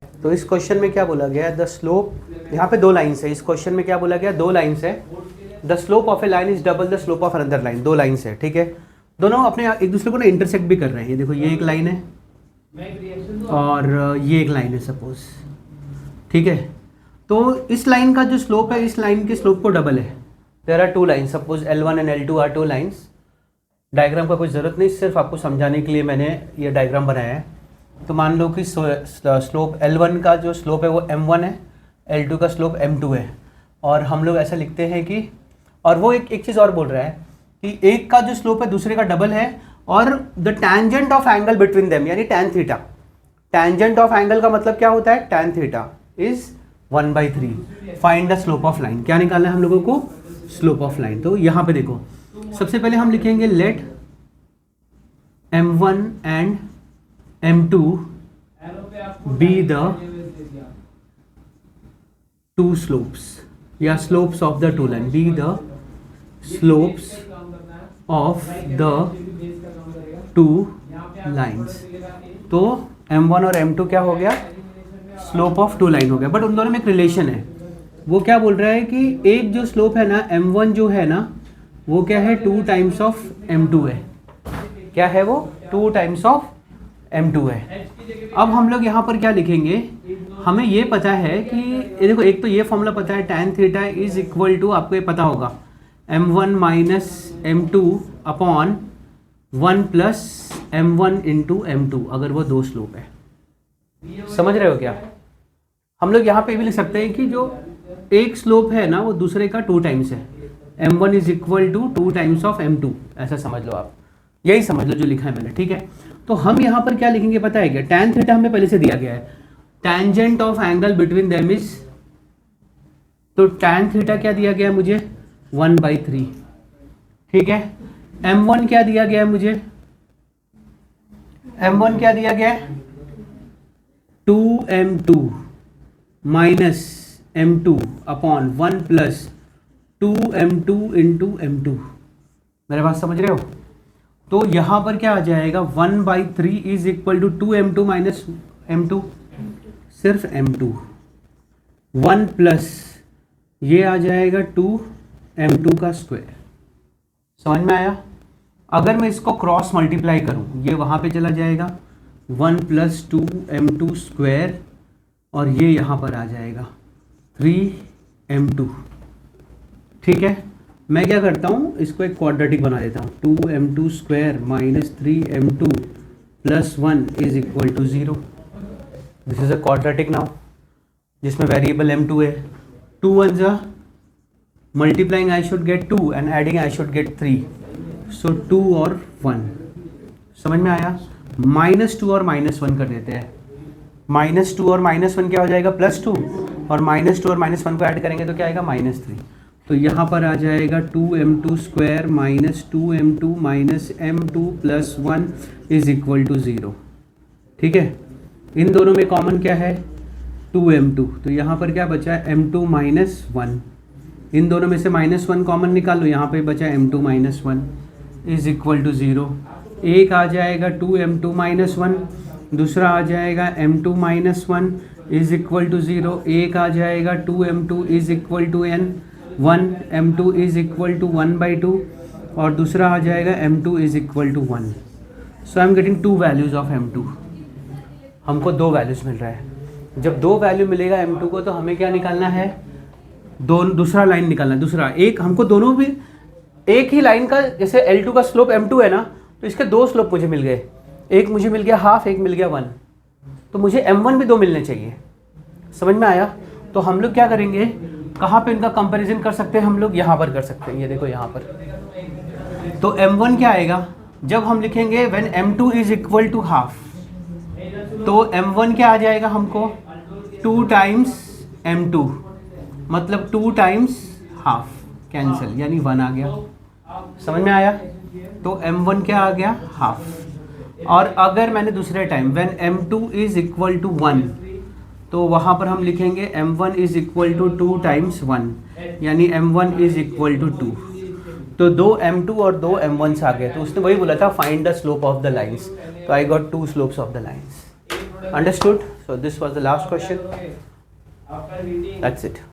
तो इस क्वेश्चन में क्या बोला गया है, द स्लोप, यहाँ पे दो लाइन्स है, इस क्वेश्चन में क्या बोला गया, दो लाइन्स है, the slope of A line is double the slope of another line, दो लाइन्स है, ठीक है। दोनों अपने एक दूसरे को ना इंटरसेक्ट भी कर रहे हैं, ये देखो ये एक लाइन है और ये एक लाइन है सपोज, ठीक है। तो इस लाइन का जो स्लोप है इस लाइन के स्लोप को डबल है। There are two lines, suppose L1 and L2 are two lines. Diagram का कोई ज़रूरत नहीं, सिर्फ आपको समझाने के लिए मैंने ये डायग्राम बनाया है। तो मान लो कि स्लोप L1 का जो स्लोप है वो m1 है, L2 का स्लोप m2 है, और हम लोग ऐसा लिखते हैं कि, और वो एक चीज़ और बोल रहा है कि एक का जो स्लोप है दूसरे का डबल है, और the tangent of angle between them यानी tan theta. Tangent of angle का मतलब क्या होता है, tan theta is 1/3। Find the slope of line, क्या निकालना है हम लोगों को, स्लोप ऑफ लाइन। तो यहाँ पे देखो सबसे पहले हम लिखेंगे let m1 and m2 be the two slopes या slopes of the two line, be the slopes of the two lines. तो m1 और m2 क्या हो गया, स्लोप ऑफ टू लाइन हो गया। बट उन दोनों में एक रिलेशन है, वो क्या बोल रहा है कि एक जो स्लोप है ना m1 जो है ना वो क्या है 2 टाइम्स ऑफ m2 है। क्या है वो, 2 टाइम्स ऑफ m2 है। अब हम लोग यहाँ पर क्या लिखेंगे, हमें ये पता है कि ये देखो, एक तो ये फॉर्मूला पता है tan theta is equal to, आपको ये पता होगा, m1 minus m2 upon 1 plus m1 into m2, अगर वो दो स्लोप है। समझ रहे हो क्या? हम लोग यहाँ पे भी लिख सकते हैं कि जो एक स्लोप है ना वो दूसरे का 2 टाइम्स है, m1 is equal to 2 times of m2, ऐसा समझ लो आप, यही समझ लो जो लिखा है मैंने, ठीक है। तो हम यहाँ पर क्या लिखेंगे पता है क्या, tan थीटा हमें पहले से दिया गया है, tangent of angle between them is, तो tan थीटा क्या दिया गया है मुझे 1/3, ठीक है। m1 क्या दिया गया है मुझे, m1 क्या दिया गया है 2m2 minus m2 upon 1 plus 2m2 into m2। मेरे बात समझ रहे हो? तो यहाँ पर क्या आ जाएगा 1/3 is equal to 2m2 minus m2, सिर्फ m2, 1 प्लस ये आ जाएगा 2m2 का स्क्वायर। समझ में आया? अगर मैं इसको क्रॉस मल्टीप्लाई करूँ ये वहाँ पे चला जाएगा 1 प्लस 2m2 स्क्वायर, और ये यहाँ पर आ जाएगा 3m2, ठीक है। मैं क्या करता हूँ, इसको एक क्वाड्रेटिक बना देता हूँ, 2m2 square minus 3m2 plus 1 is equal to 0। This is a quadratic now, जिसमें वेरिएबल m2 है। 2 1 जा multiplying I should get 2 and adding I should get 3, so 2 और 1। समझ में आया? -2 और -1 कर देते हैं, -2 और -1 क्या हो जाएगा +2, और -2 और -1 को ऐड करेंगे तो क्या आएगा -3। तो यहाँ पर आ जाएगा 2m2 square minus 2m2 minus m2 plus 1 is equal to 0, ठीक है। इन दोनों में कॉमन क्या है 2m2, तो यहाँ पर क्या बचा है m2 माइनस 1। इन दोनों में से -1 कॉमन निकाल लो, यहाँ पे बचा m2 minus 1 is equal to 0। एक आ जाएगा 2m2 माइनस 1, दूसरा आ जाएगा m2 minus 1 is equal to 0। एक आ जाएगा 2m2 is equal to n1, m2 is equal to 1/2, और दूसरा आ जाएगा m2 is equal to 1। So I am getting 2 values of m2। हमको 2 वैल्यूज़ मिल रहा है। जब 2 वैल्यू मिलेगा m2 को तो हमें क्या निकालना है, दूसरा लाइन निकालना है। दूसरा एक, हमको दोनों भी एक ही लाइन का, जैसे L2 का स्लोप m2 है ना, तो इसके 2 स्लोप मुझे मिल गए, एक मुझे मिल गया हाफ, एक मिल गया 1, तो मुझे m1 भी 2 मिलने चाहिए। समझ में आया? तो हम लोग क्या करेंगे, कहाँ पे इनका कंपैरिजन कर सकते हैं हम लोग, यहाँ पर कर सकते हैं। ये देखो यहाँ पर, तो m1 क्या आएगा जब हम लिखेंगे when m2 is equal to half, तो m1 क्या आ जाएगा हमको 2 टाइम्स m2, मतलब 2 टाइम्स हाफ, कैंसिल, यानी 1 आ गया। समझ में आया? तो m1 क्या आ गया हाफ। और अगर मैंने दूसरे time when m2 is equal to 1, तो वहाँ पर हम लिखेंगे m1 is equal to 2 times 1, यानी m1 इज इक्वल टू 2। तो 2 m2 और 2 m1 आ गए। तो उसने वही बोला था find the slope of the lines, तो I got 2 slopes of the lines. Understood? So this was the last question. That's it.